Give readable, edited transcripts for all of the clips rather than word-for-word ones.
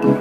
Yeah.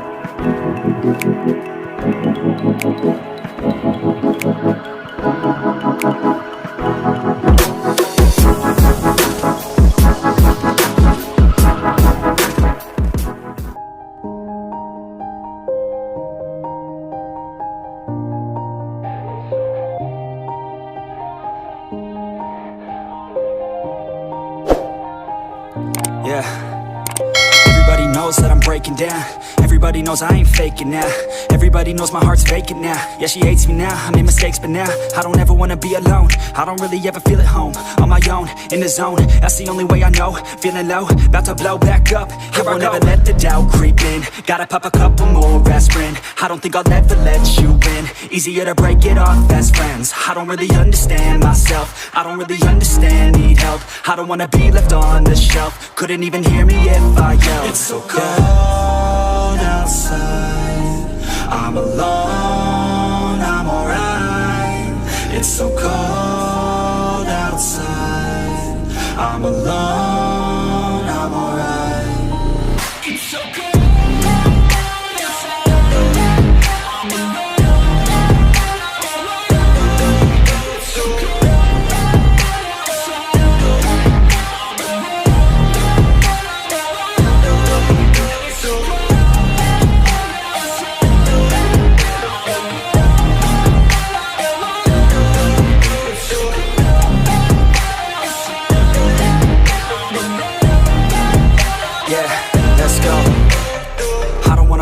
Everybody knows that I'm breaking down. Everybody knows I ain't faking now. Everybody knows my heart's vacant now. Yeah, she hates me now, I made mistakes but now I don't ever wanna be alone. I don't really ever feel at home. On my own, in the zone, that's the only way I know. Feeling low, about to blow back up. I won't ever let the doubt creep in. Gotta pop a couple more aspirin. I don't think I'll ever let you in. Easier to break it off best friends. I don't really understand myself. I don't really understand, need help. I don't wanna be left on the shelf. Couldn't even hear me if I yelled. It's so cold outside, I'm alone, I'm alright. It's so cold outside, I'm alone, I'm alright. It's so cold.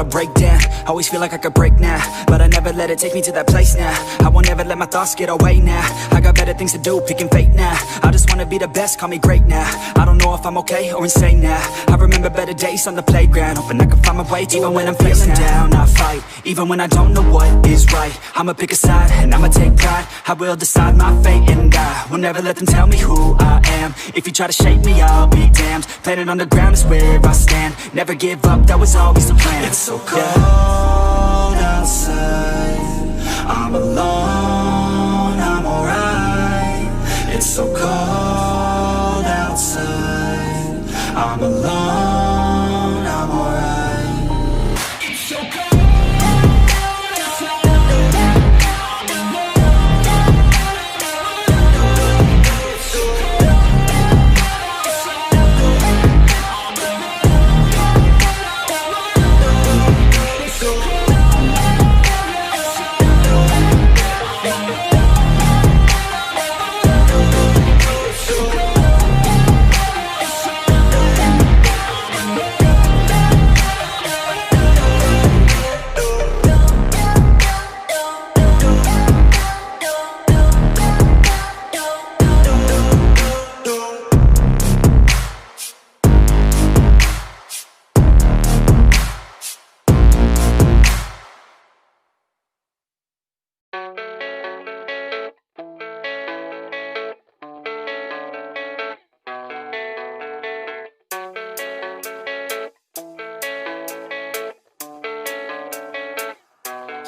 Break down, always feel like I could break now, but I never let it take me to that place now. I won't ever let my thoughts get away now. I got better things to do, picking fate now. I just wanna be the best, call me great now. I don't know if I'm okay or insane now. I remember better days on the playground, hoping I can find my way. Even when I'm feeling down, I fight. Even when I don't know what is right, I'ma pick a side and I'ma take pride. I will decide my fate and I will never let them tell me who I am. If you try to shake me, I'll be damned. Planet on the ground is where I stand. Never give up, that was always the plan. It's so cold outside, I'm alone, I'm alright. It's so cold outside, I'm alone, I'm alright. It's so cold.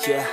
Yeah,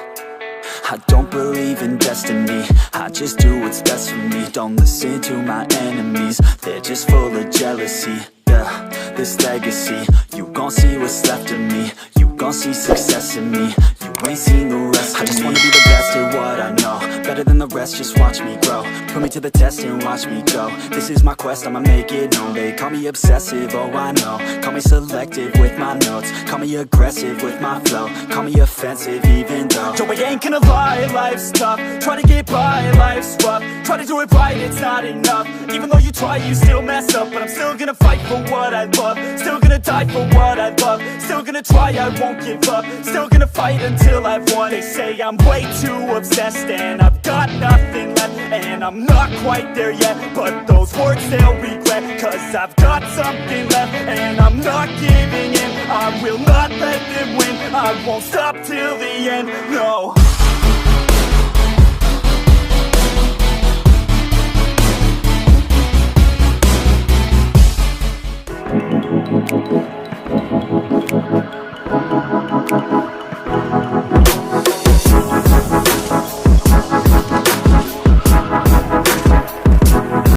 I don't believe in destiny, I just do what's best for me. Don't listen to my enemies, they're just full of jealousy. Yeah, this legacy, you gon' see what's left of me. You gon' see success in me, you ain't seen the rest of me. I just wanna be the best at what I know, better than the rest, just watch me grow. Put me to the test and watch me go. This is my quest, I'ma make it known. They call me obsessive, oh I know. Call me selective with my notes, call me aggressive with my flow, call me offensive even though Joe, I ain't gonna lie, life's tough. Try to get by, life's rough. Try to do it right, it's not enough. Even though you try, you still mess up. But I'm still gonna fight for what I love, still gonna die for what I love, still gonna try, I won't give up, still gonna fight until I've won. They say I'm way too obsessed and I've got nothing left, and I'm not quite there yet, but those words they'll regret, cause I've got something left and I'm not giving in. I will not let them win, I won't stop till the end, no.